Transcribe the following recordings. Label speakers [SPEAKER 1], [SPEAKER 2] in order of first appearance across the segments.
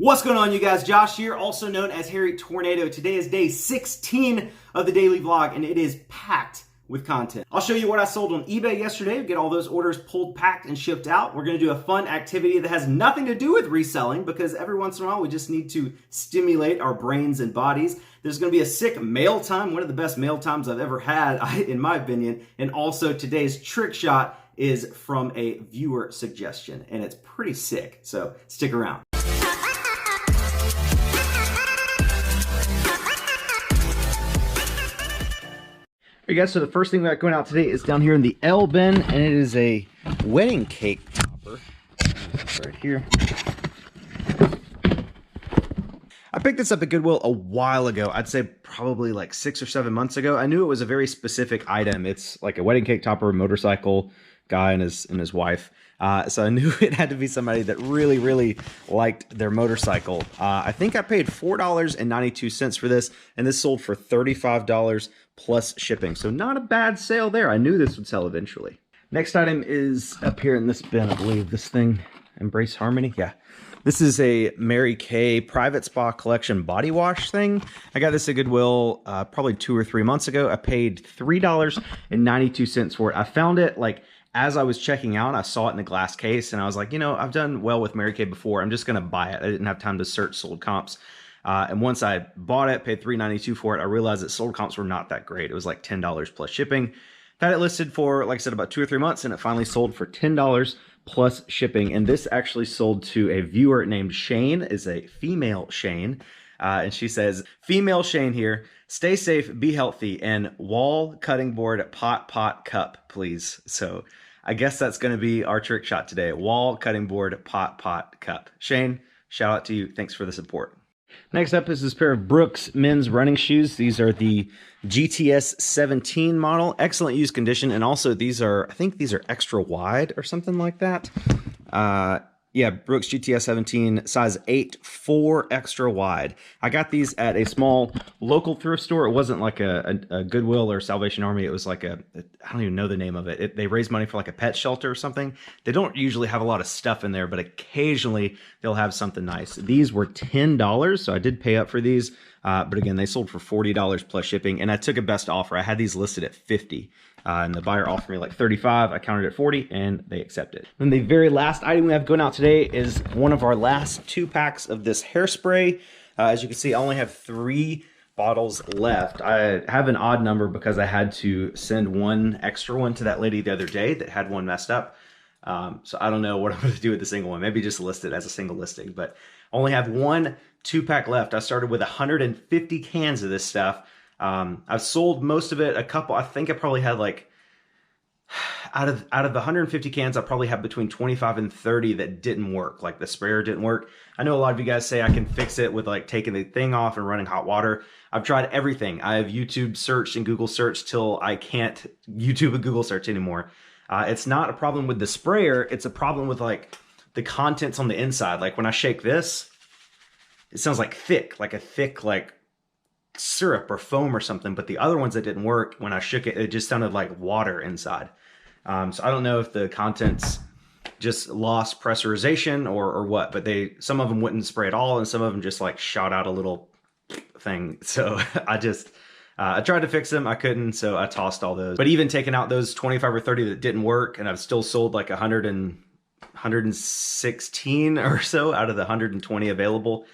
[SPEAKER 1] What's going on, you guys? Josh here, also known as Harry Tornado. Today is day 16 of the daily vlog, and it is packed with content. I'll show you what I sold on eBay yesterday, get all those orders pulled, packed, and shipped out. We're going to do a fun activity that has nothing to do with reselling, because every once in a while we just need to stimulate our brains and bodies. There's going to be a sick mail time, one of the best mail times I've ever had, in my opinion. And also today's trick shot is from a viewer suggestion, and it's pretty sick, so stick around. Alright guys, so the first thing we got going out today is down here in the L bin, and it is a wedding cake topper. Right here. I picked this up at Goodwill a while ago. I'd say probably like 6 or 7 months ago. I knew it was a very specific item. It's like a wedding cake topper, motorcycle guy and his wife. So I knew it had to be somebody that really liked their motorcycle. I think I paid $4.92 for this, and this sold for $35 plus shipping. So not a bad sale there. I knew this would sell eventually. Next item is up here in this bin, I believe. This thing, Embrace Harmony. Yeah. This is a Mary Kay Private Spa Collection body wash thing. I got this at Goodwill probably 2 or 3 months ago. I paid $3.92 for it. I found it like as I was checking out. I saw it in the glass case, and I was like, you know, I've done well with Mary Kay before. I'm just going to buy it. I didn't have time to search sold comps. And once I bought it, paid $3.92 for it, I realized that sold comps were not that great. It was like $10 plus shipping. Had it listed for, like I said, about 2 or 3 months, and it finally sold for $10 plus shipping. And this actually sold to a viewer named Shane. Is a female Shane. And she says, female Shane here, stay safe, be healthy, and wall cutting board pot cup, please. So I guess that's going to be our trick shot today. Wall cutting board pot cup. Shane, shout out to you. Thanks for the support. Next up is this pair of Brooks men's running shoes. These are the GTS 17 model. Excellent used condition. And also these are, I think these are extra wide or something like that. Yeah, Brooks GTS 17, size 8, 4 extra wide. I got these at a small local thrift store. It wasn't like a Goodwill or Salvation Army. It was like I don't even know the name of it. They raise money for like a pet shelter or something. They don't usually have a lot of stuff in there, but occasionally they'll have something nice. These were $10, so I did pay up for these. But again, they sold for $40 plus shipping, and I took a best offer. I had these listed at $50. And the buyer offered me like $35. I counted at $40, and they accepted. And the very last item we have going out today is one of our last 2 packs of this hairspray. As you can see, I only have 3 bottles left. I have an odd number because I had to send one extra one to that lady the other day that had one messed up. So I don't know what I'm going to do with the single one. Maybe just list it as a single listing. But I only have 1 2-pack left. I started with 150 cans of this stuff. I've sold most of it. I think I probably had like, out of the 150 cans, I probably have between 25 and 30 that didn't work. Like the sprayer didn't work. I know a lot of you guys say I can fix it with like taking the thing off and running hot water. I've tried everything. I have YouTube searched and Google searched till I can't YouTube and Google search anymore. It's not a problem with the sprayer. It's a problem with like the contents on the inside. Like when I shake this, it sounds like a thick like syrup or foam or something, but the other ones that didn't work, when I shook it, it just sounded like water inside. So I don't know if the contents just lost pressurization or what, but some of them wouldn't spray at all, and some of them just like shot out a little thing. So I tried to fix them, I couldn't, so I tossed all those. But even taking out those 25 or 30 that didn't work, and I've still sold like 116 or so out of the 120 available.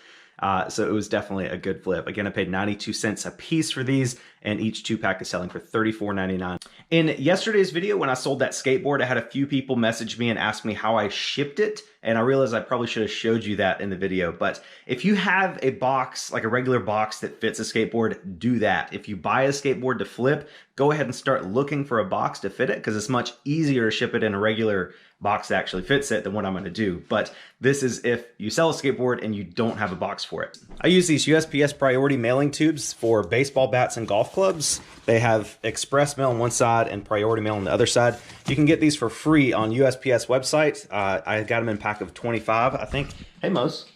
[SPEAKER 1] So it was definitely a good flip. Again, I paid 92 cents a piece for these, and each 2-pack is selling for $34.99. In yesterday's video, when I sold that skateboard, I had a few people message me and ask me how I shipped it, and I realized I probably should have showed you that in the video. But if you have a box, like a regular box that fits a skateboard, do that. If you buy a skateboard to flip, go ahead and start looking for a box to fit it, because it's much easier to ship it in a regular box that actually fits it than what I'm going to do. But this is if you sell a skateboard and you don't have a box for it. I use these USPS priority mailing tubes for baseball bats and golf clubs. They have express mail on one side and priority mail on the other side. You can get these for free on USPS website. I got them in a pack of 25, I think. Hey Mose,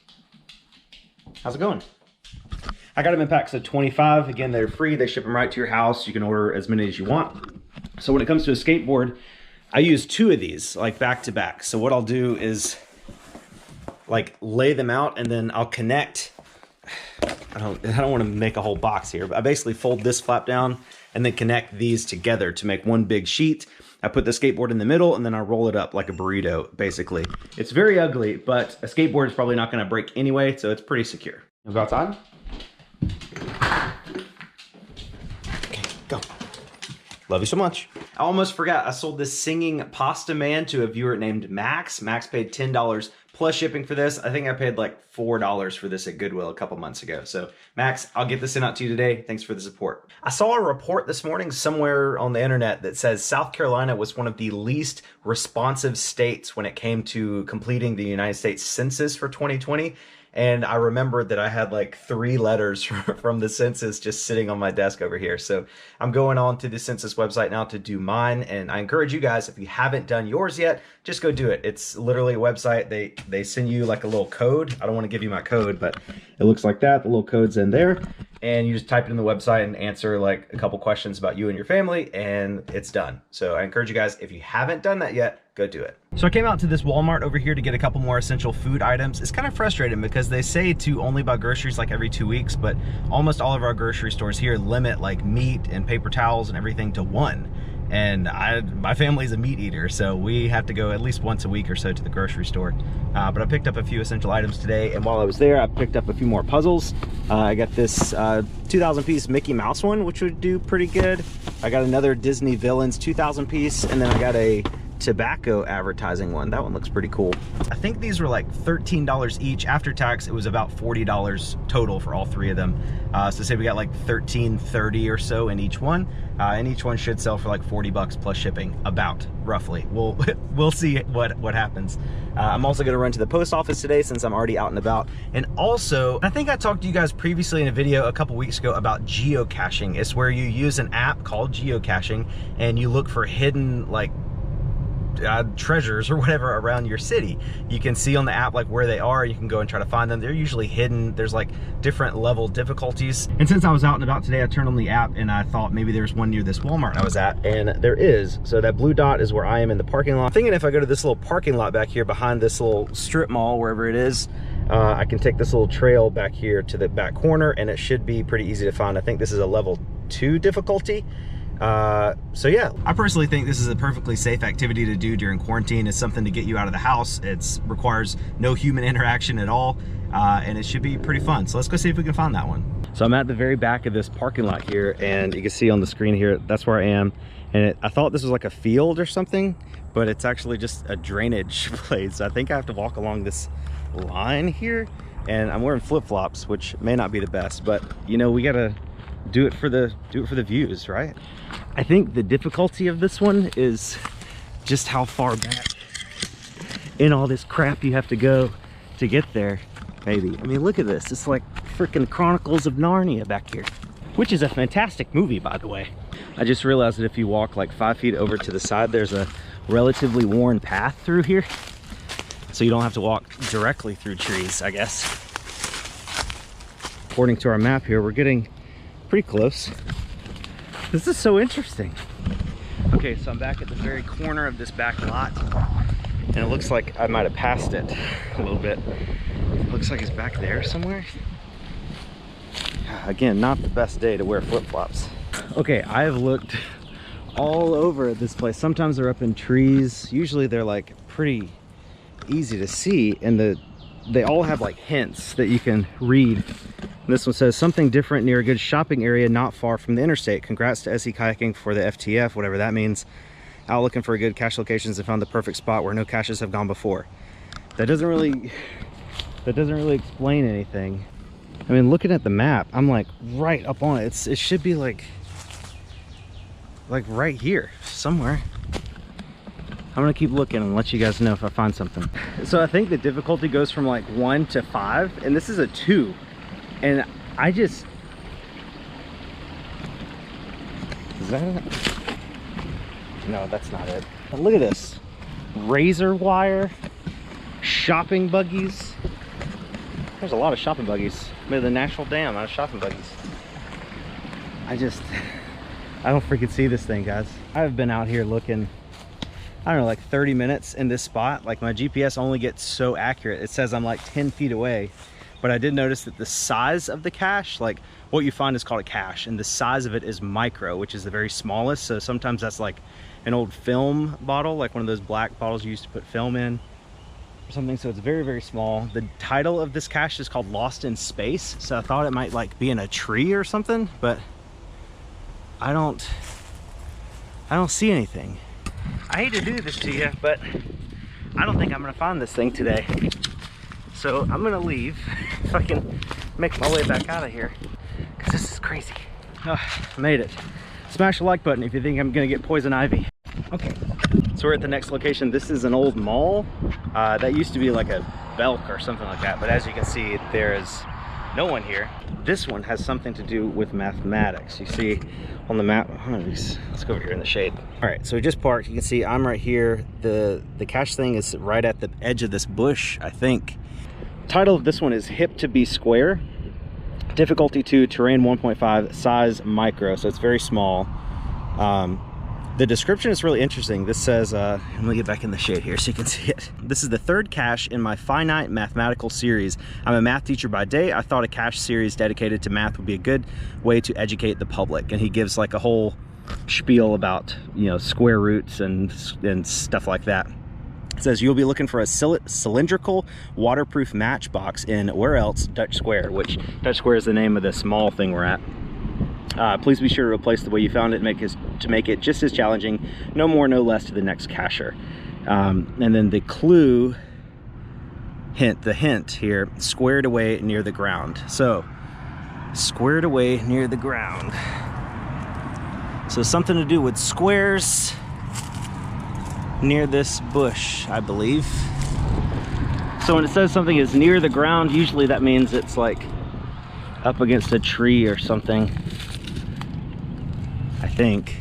[SPEAKER 1] how's it going? I got them in packs of 25. Again, they're free. They ship them right to your house. You can order as many as you want. So when it comes to a skateboard, I use 2 of these, like back to back. So what I'll do is like lay them out, and then I'll connect. I don't want to make a whole box here, but I basically fold this flap down and then connect these together to make one big sheet. I put the skateboard in the middle, and then I roll it up like a burrito, basically. It's very ugly, but a skateboard is probably not going to break anyway, so it's pretty secure. Go outside. Okay, go. Love you so much. I almost forgot, I sold this singing pasta man to a viewer named Max. Max paid $10 plus shipping for this. I think I paid like $4 for this at Goodwill a couple months ago. So Max, I'll get this sent out to you today. Thanks for the support. I saw a report this morning somewhere on the internet that says South Carolina was one of the least responsive states when it came to completing the United States Census for 2020. And I remembered that I had like 3 letters from the census just sitting on my desk over here. So I'm going on to the census website now to do mine. And I encourage you guys, if you haven't done yours yet, just go do it. It's literally a website. They send you like a little code. I don't want to give you my code, but it looks like that. The little code's in there. And you just type it in the website and answer like a couple questions about you and your family, and it's done. So I encourage you guys, if you haven't done that yet, go do it. So I came out to this Walmart over here to get a couple more essential food items. It's kind of frustrating because they say to only buy groceries like every 2 weeks, but almost all of our grocery stores here limit like meat and paper towels and everything to 1. And my family's a meat eater, so we have to go at least once a week or so to the grocery store. But I picked up a few essential items today, and while I was there, I picked up a few more puzzles. I got this 2,000 piece Mickey Mouse one, which would do pretty good. I got another Disney Villains 2,000 piece, and then I got a tobacco advertising one. That one looks pretty cool. I think these were like $13 each. After tax, it was about $40 total for all 3 of them. So say we got like $13.30 or so in each one, and each one should sell for like 40 bucks plus shipping, about roughly. We'll see what happens. I'm also going to run to the post office today since I'm already out and about. And also, I think I talked to you guys previously in a video a couple weeks ago about geocaching. It's where you use an app called Geocaching and you look for hidden like treasures or whatever around your city. You can see on the app like where they are. You can go and try to find them. They're usually hidden. There's like different level difficulties. And since I was out and about today, I turned on the app and I thought maybe there's one near this Walmart I was at, and there is. So that blue dot is where I am in the parking lot. I'm thinking if I go to this little parking lot back here behind this little strip mall, wherever it is, I can take this little trail back here to the back corner and it should be pretty easy to find. I think this is a level 2 difficulty. So yeah, I personally think this is a perfectly safe activity to do during quarantine. It's something to get you out of the house. It requires no human interaction at all, and it should be pretty fun. So let's go see if we can find that one. So I'm at the very back of this parking lot here, and you can see on the screen here, that's where I am. And I thought this was like a field or something, but it's actually just a drainage place. So I think I have to walk along this line here, and I'm wearing flip-flops, which may not be the best, but you know, we gotta do it for the views, right? I think the difficulty of this one is just how far back in all this crap you have to go to get there, maybe. I mean, look at this. It's like freaking Chronicles of Narnia back here, which is a fantastic movie, by the way. I just realized that if you walk like 5 feet over to the side, there's a relatively worn path through here. So you don't have to walk directly through trees, I guess. According to our map here, we're getting pretty close. This is so interesting. Okay, so I'm back at the very corner of this back lot, and it looks like I might have passed it a little bit. It looks like it's back there somewhere. Again, not the best day to wear flip-flops. Okay, I have looked all over this place. Sometimes they're up in trees. Usually they're like pretty easy to see, and they all have like hints that you can read. This one says something different near a good shopping area not far from the interstate. Congrats to SE Kayaking for the FTF, whatever that means. Out looking for good cache locations and found the perfect spot where no caches have gone before. That doesn't really explain anything. I mean, looking at the map, I'm like right up on it. It should be like right here somewhere. I'm gonna keep looking and let you guys know if I find something. So I think the difficulty goes from like 1 to 5, and this is a 2. And I just, is that it? No, that's not it. But look at this. Razor wire, shopping buggies. There's a lot of shopping buggies. Made the National Dam out of shopping buggies. I don't freaking see this thing, guys. I've been out here looking I don't know, like 30 minutes in this spot. Like my GPS only gets so accurate. It says I'm like 10 feet away, but I did notice that the size of the cache, like what you find is called a cache, and the size of it is micro, which is the very smallest. So sometimes that's like an old film bottle, like one of those black bottles you used to put film in or something. So it's very, very small. The title of this cache is called Lost in Space. So I thought it might like be in a tree or something, but I don't see anything. I hate to do this to you, but I don't think I'm gonna find this thing today. So I'm gonna leave so I can make my way back out of here, because this is crazy. Oh, I made it. Smash the like button if you think I'm gonna get poison ivy. Okay, so we're at the next location. This is an old mall. That used to be like a Belk or something like that, but as you can see, there is no one here. This one has something to do with mathematics. You see on the map, let's go over here in the shade. All right, so we just parked. You can see I'm right here. The cache thing is right at the edge of this bush, I think. Title of this one is Hip to Be Square. Difficulty 2, terrain 1.5, size micro, so it's very small. The description is really interesting. This says, let me get back in the shade here so you can see it. This is the third cache in my finite mathematical series. I'm a math teacher by day. I thought a cache series dedicated to math would be a good way to educate the public. And he gives like a whole spiel about, you know, square roots and stuff like that. It says you'll be looking for a cylindrical waterproof matchbox in where else? Dutch Square, which Dutch Square is the name of this mall thing we're at. Please be sure to replace the way you found it to make it just as challenging, no more, no less, to the next cacher. And then the clue the hint here, squared away near the ground. So, squared away near the ground. So something to do with squares near this bush, I believe. So when it says something is near the ground, usually that means it's like up against a tree or something, I think.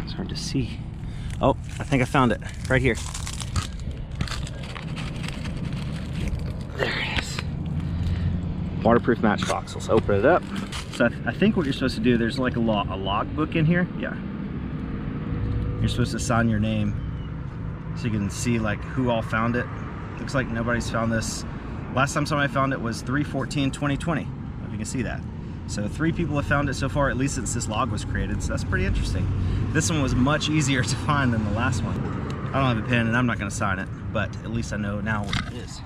[SPEAKER 1] It's hard to see. Oh, I think I found it right here. There it is. Waterproof matchbox. Let's open it up. So I think what you're supposed to do, there's like a log book in here. Yeah. You're supposed to sign your name so you can see like who all found it. Looks like nobody's found this. Last time somebody found it was 3/14/2020. If you can see that. So 3 people have found it so far, at least since this log was created. So that's pretty interesting. This one was much easier to find than the last one. I don't have a pen and I'm not going to sign it, but at least I know now what it is.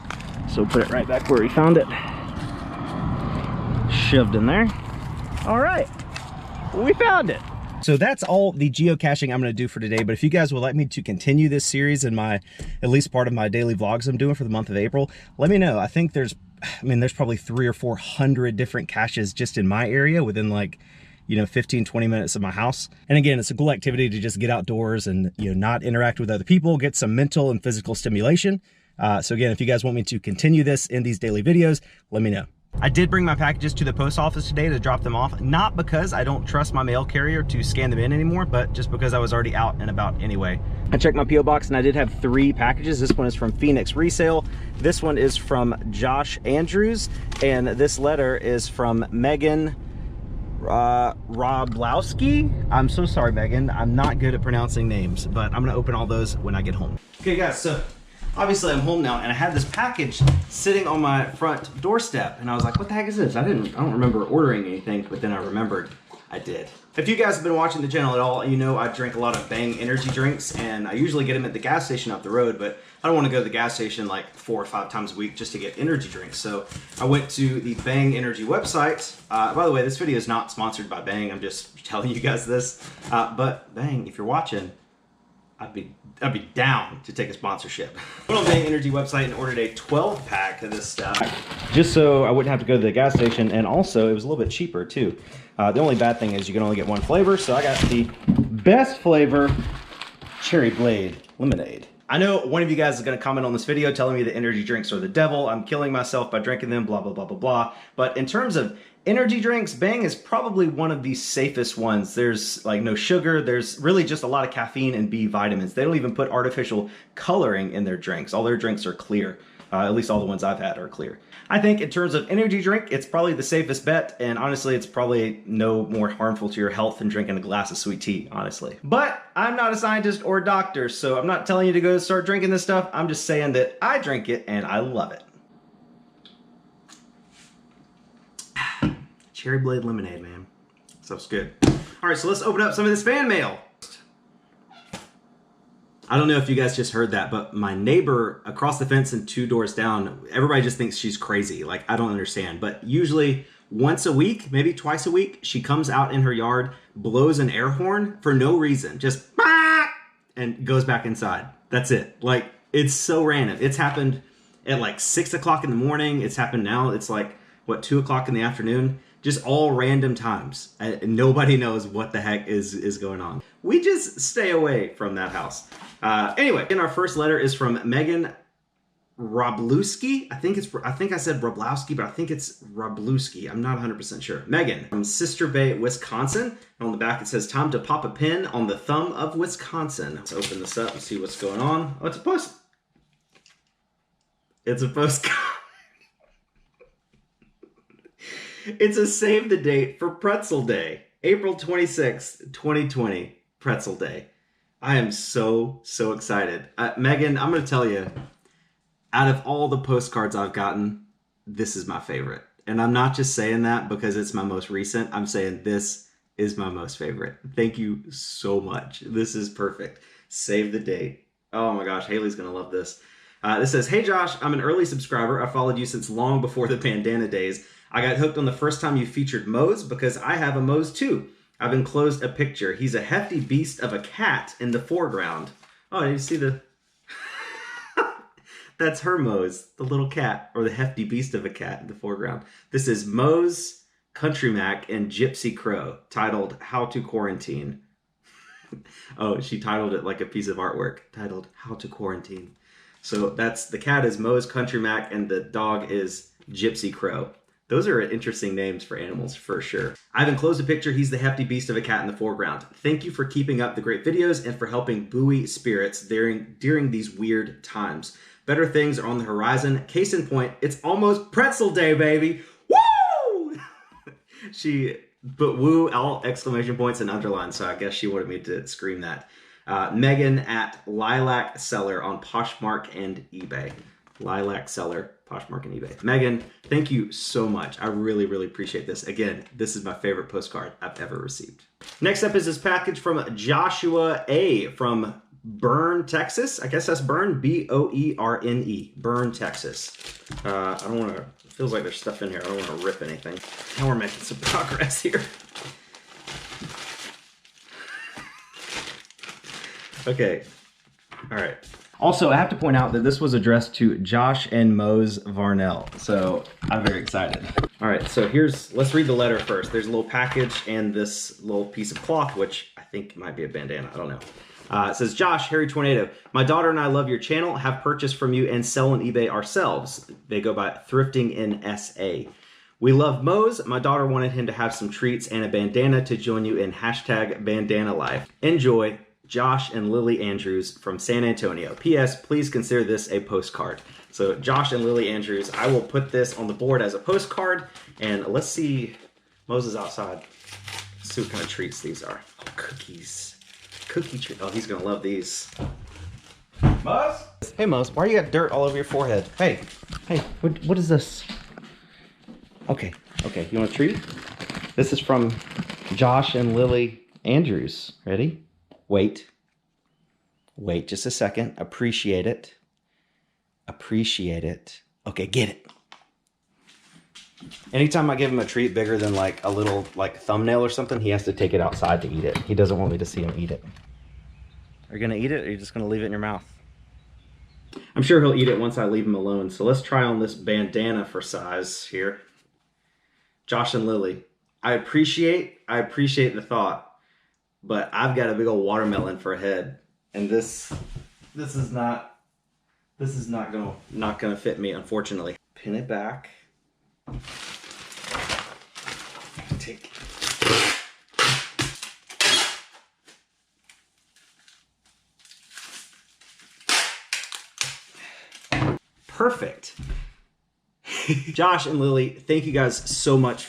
[SPEAKER 1] So put it right back where we found it. Shoved in there. All right, we found it. So that's all the geocaching I'm going to do for today, but if you guys would like me to continue this series in my, at least part of my daily vlogs I'm doing for the month of April, let me know. I think there's probably 300 or 400 different caches just in my area within like, 15, 20 minutes of my house. And again, it's a cool activity to just get outdoors and, not interact with other people, get some mental and physical stimulation. So again, if you guys want me to continue this in these daily videos, let me know. I did bring my packages to the post office today to drop them off, not because I don't trust my mail carrier to scan them in anymore, but just because I was already out and about anyway. I checked my P.O. box and I did have 3 packages. This one is from Phoenix Resale. This one is from Josh Andrews. And this letter is from Megan Roblowski. I'm so sorry, Megan. I'm not good at pronouncing names, but I'm gonna open all those when I get home. Okay guys, so obviously I'm home now and I had this package sitting on my front doorstep and I was like, what the heck is this? I don't remember ordering anything, but then I remembered I did. If you guys have been watching the channel at all, you know I drink a lot of Bang energy drinks and I usually get them at the gas station up the road, but I don't want to go to the gas station like 4 or 5 times a week just to get energy drinks. So I went to the Bang Energy website. By the way, this video is not sponsored by Bang. I'm just telling you guys this. But Bang, if you're watching, I'd be down to take a sponsorship. I went on the Bang Energy website and ordered a 12-pack of this stuff, just so I wouldn't have to go to the gas station, and also it was a little bit cheaper too. The only bad thing is you can only get 1 flavor, so I got the best flavor, Cherry Blade Lemonade. I know one of you guys is gonna comment on this video telling me that energy drinks are the devil, I'm killing myself by drinking them, blah, blah, blah, blah, blah. But in terms of energy drinks, Bang is probably one of the safest ones. There's like no sugar, there's really just a lot of caffeine and B vitamins. They don't even put artificial coloring in their drinks. All their drinks are clear. At least all the ones I've had are clear. I think in terms of energy drink, it's probably the safest bet, and honestly, it's probably no more harmful to your health than drinking a glass of sweet tea, honestly. But I'm not a scientist or a doctor, so I'm not telling you to go start drinking this stuff. I'm just saying that I drink it and I love it. Cherry Blade lemonade, man. Stuff's good. All right, so let's open up some of this fan mail. I don't know if you guys just heard that, but my neighbor across the fence and 2 doors down, everybody just thinks she's crazy. Like, I don't understand. But usually once a week, maybe twice a week, she comes out in her yard, blows an air horn for no reason. Just, and goes back inside. That's it. Like, it's so random. It's happened at like 6 o'clock in the morning. It's happened now. It's like, what, 2 o'clock in the afternoon? Just all random times. Nobody knows what the heck is going on. We just stay away from that house. Anyway, our first letter is from Megan Roblewski. I think I said Roblowski, but I think it's Roblewski. I'm not 100% sure. Megan from Sister Bay, Wisconsin. And on the back it says, time to pop a pin on the thumb of Wisconsin. Let's open this up and see what's going on. Oh, it's a post. It's a postcard. It's a save the date for Pretzel Day. April 26th, 2020. Pretzel Day. I am so excited. Megan, I'm going to tell you, out of all the postcards I've gotten, this is my favorite. And I'm not just saying that because it's my most recent. I'm saying this is my most favorite. Thank you so much. This is perfect. Save the date. Oh my gosh, Haley's going to love this. This says, hey Josh, I'm an early subscriber. I followed you since long before the bandana days. I got hooked on the first time you featured Mose because I have a Mose too. I've enclosed a picture. He's a hefty beast of a cat in the foreground. Oh, you see the... That's her Mose, the little cat, or the hefty beast of a cat in the foreground. This is Mose, Country Mac, and Gypsy Crow, titled How to Quarantine. Oh, she titled it like a piece of artwork, titled How to Quarantine. So that's, the cat is Mose, Country Mac, and the dog is Gypsy Crow. Those are interesting names for animals, for sure. I've enclosed a picture. He's the hefty beast of a cat in the foreground. Thank you for keeping up the great videos and for helping buoy spirits during these weird times. Better things are on the horizon. Case in point, it's almost Pretzel Day, baby. Woo! She put woo, all exclamation points and underlines, so I guess she wanted me to scream that. Megan at Lilac Seller on Poshmark and eBay. Lilac Seller, Poshmark and eBay. Megan, thank you so much. I really appreciate this. Again, this is my favorite postcard I've ever received. Next up is this package from Joshua A. from Burn, Texas. I guess that's Burn, B-O-E-R-N-E. Burn, Texas. I don't want to, it feels like there's stuff in here. I don't want to rip anything. Now we're making some progress here. Okay. All right. Also, I have to point out that this was addressed to Josh and Mose Varnell, so I'm very excited. All right, so let's read the letter first. There's a little package and this little piece of cloth, which I think might be a bandana, I don't know. It says, Josh, Harry Tornado, my daughter and I love your channel, have purchased from you and sell on eBay ourselves. They go by Thrifting in SA. We love Mose. My daughter wanted him to have some treats and a bandana to join you in hashtag bandana life. Enjoy. Josh and Lily Andrews from San Antonio. P.S. Please consider this a postcard. So Josh and Lily Andrews, I will put this on the board as a postcard. And let's see, Moses outside. Let's see what kind of treats these are. Oh, cookies. Cookie treat. Oh, he's going to love these. Mose? Hey, Mose, why do you got dirt all over your forehead? Hey, what is this? Okay, you want a treat? This is from Josh and Lily Andrews. Ready? Wait just a second. Appreciate it. Okay, get it. Anytime I give him a treat bigger than like a little thumbnail or something, he has to take it outside to eat it. He doesn't want me to see him eat it. Are you gonna eat it or are you just gonna leave it in your mouth? I'm sure he'll eat it once I leave him alone. So let's try on this bandana for size here. Josh and Lily, I appreciate the thought. But I've got a big old watermelon for a head, and this is not gonna fit me, unfortunately. Pin it back. Take. perfect. Josh and Lily, thank you guys so much.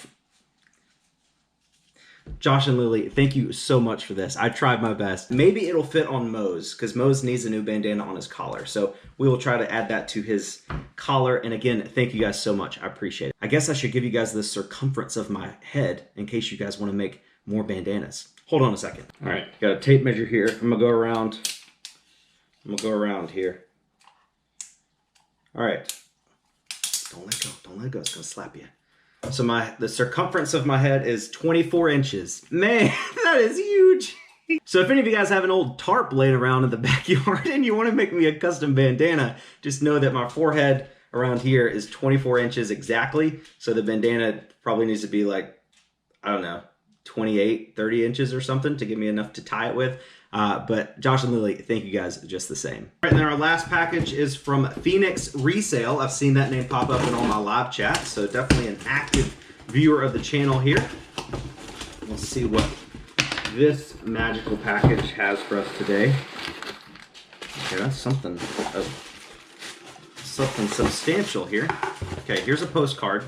[SPEAKER 1] Josh and Lily, thank you so much for this. I tried my best. Maybe it'll fit on Mose, because Mose needs a new bandana on his collar. So we will try to add that to his collar. And again, thank you guys so much. I appreciate it. I guess I should give you guys the circumference of my head in case you guys want to make more bandanas. Hold on a second. All right, got a tape measure here. I'm gonna go around. Here. All right. Don't let go. Don't let go. It's gonna slap you. So the circumference of my head is 24 inches. Man, that is huge. So if any of you guys have an old tarp laying around in the backyard and you want to make me a custom bandana, just know that my forehead around here is 24 inches exactly. So the bandana probably needs to be like, I don't know, 28, 30 inches or something to give me enough to tie it with. But Josh and Lily, thank you guys just the same. All right, and then our last package is from Phoenix Resale. I've seen that name pop up in all my live chats, so definitely an active viewer of the channel here. We'll see what this magical package has for us today. Okay, that's something substantial here. Okay, here's a postcard.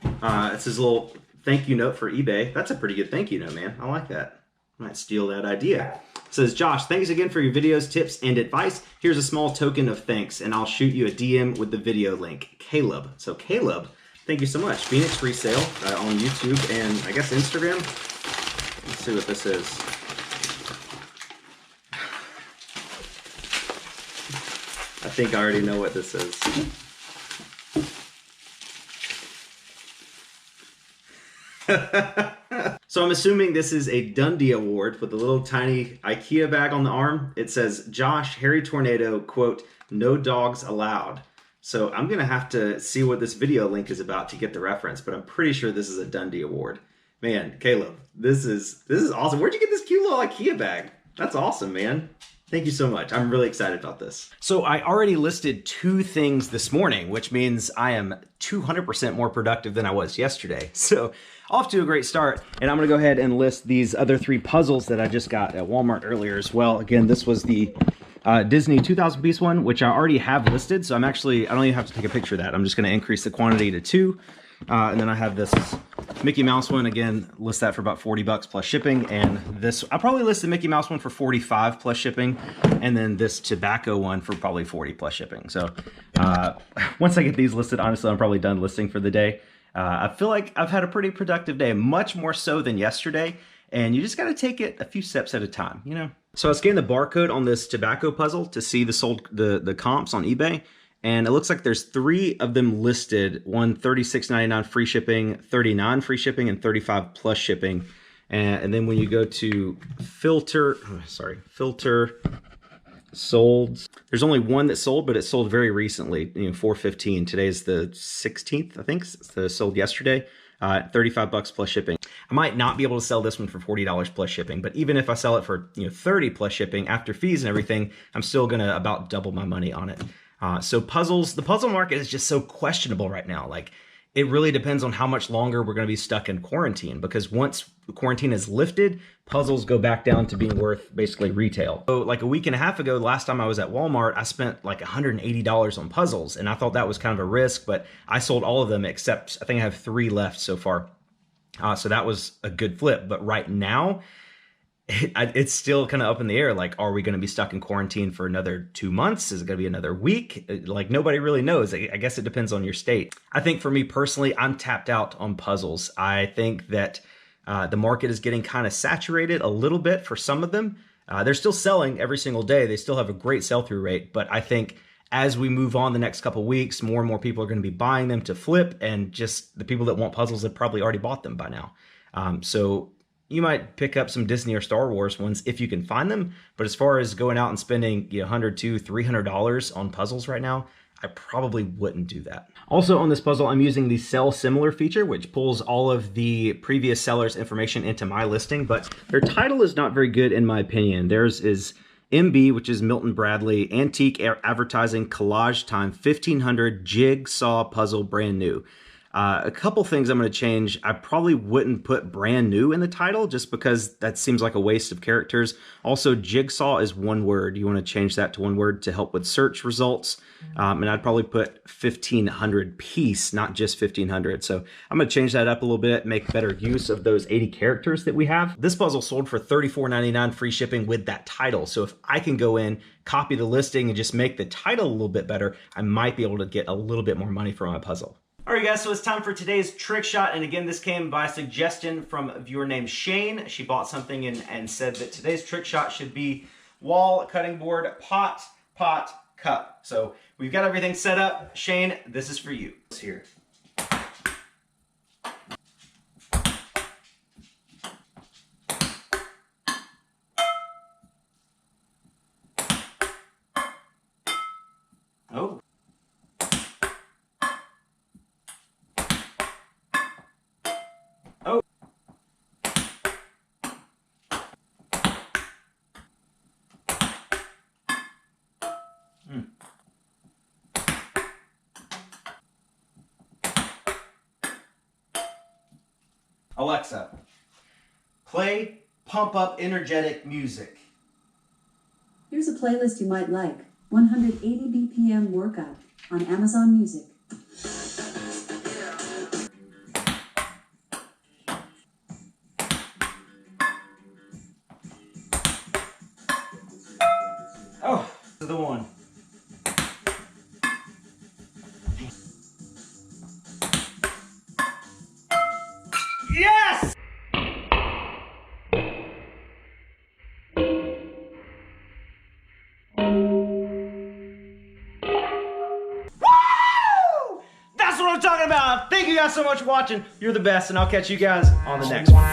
[SPEAKER 1] It's his little thank you note for eBay. That's a pretty good thank you note, man. I like that. Might steal that idea. It says, Josh, thanks again for your videos, tips, and advice. Here's a small token of thanks, and I'll shoot you a DM with the video link. Caleb. So Caleb, thank you so much. Phoenix Resale on YouTube and I guess Instagram. Let's see what this is. I think I already know what this is. So I'm assuming this is a Dundee Award with a little tiny IKEA bag on the arm. It says, Josh, Harry Tornado, quote, no dogs allowed. So I'm going to have to see what this video link is about to get the reference, but I'm pretty sure this is a Dundee Award. Man, Caleb, this is awesome. Where'd you get this cute little IKEA bag? That's awesome, man. Thank you so much. I'm really excited about this. So I already listed 2 things this morning, which means I am 200% more productive than I was yesterday. So off to a great start. And I'm gonna go ahead and list these other 3 puzzles that I just got at Walmart earlier as well. Again, this was the Disney 2,000 piece one, which I already have listed. So I don't even have to take a picture of that. I'm just gonna increase the quantity to 2. And then I have this Mickey Mouse one, again, list that for about 40 bucks plus shipping. And this, I'll probably list the Mickey Mouse one for 45 plus shipping. And then this tobacco one for probably 40 plus shipping. So once I get these listed, honestly, I'm probably done listing for the day. I feel like I've had a pretty productive day, much more so than yesterday. And you just got to take it a few steps at a time, you know? So I scanned the barcode on this tobacco puzzle to see the comps on eBay. And it looks like there's 3 of them listed, one $36.99 free shipping, $39 free shipping, and $35 plus shipping. And then when you go to filter sold, there's only one that sold, but it sold very recently, you know, 4/15. Today's the 16th, I think. It sold yesterday, 35 bucks plus shipping. I might not be able to sell this one for $40 plus shipping, but even if I sell it for 30 plus shipping after fees and everything, I'm still gonna about double my money on it. So puzzles, the puzzle market is just so questionable right now. Like, it really depends on how much longer we're going to be stuck in quarantine, because once quarantine is lifted, puzzles go back down to being worth basically retail. So like a week and a half ago, last time I was at Walmart, I spent like $180 on puzzles, and I thought that was kind of a risk, but I sold all of them except I think I have 3 left so far. So that was a good flip. But right now, it's still kind of up in the air. Like, are we going to be stuck in quarantine for another 2 months? Is it going to be another week? Like, nobody really knows. I guess it depends on your state. I think for me personally, I'm tapped out on puzzles. I think that the market is getting kind of saturated a little bit for some of them. They're still selling every single day. They still have a great sell-through rate. But I think as we move on the next couple of weeks, more and more people are going to be buying them to flip. And just the people that want puzzles have probably already bought them by now. So you might pick up some Disney or Star Wars ones if you can find them. But as far as going out and spending $100, $200, $300 on puzzles right now, I probably wouldn't do that. Also on this puzzle, I'm using the Sell Similar feature, which pulls all of the previous sellers' information into my listing. But their title is not very good in my opinion. Theirs is MB, which is Milton Bradley, Antique Advertising Collage Time 1500 Jigsaw Puzzle Brand New. A couple things I'm going to change. I probably wouldn't put brand new in the title just because that seems like a waste of characters. Also, jigsaw is one word. You want to change that to one word to help with search results. And I'd probably put 1500 piece, not just 1500. So I'm going to change that up a little bit, make better use of those 80 characters that we have. This puzzle sold for $34.99 free shipping with that title. So if I can go in, copy the listing, and just make the title a little bit better, I might be able to get a little bit more money for my puzzle. All right, guys, so it's time for today's trick shot. And again, this came by suggestion from a viewer named Shane. She bought something and said that today's trick shot should be wall, cutting board, pot, cup. So we've got everything set up. Shane, this is for you. It's here. Oh. Oh. Alexa, play pump up energetic music.
[SPEAKER 2] Here's a playlist you might like. 180 BPM workout on Amazon Music.
[SPEAKER 1] Oh, this is the one. Yes! Woo! That's what I'm talking about. Thank you guys so much for watching. You're the best, and I'll catch you guys on the next one.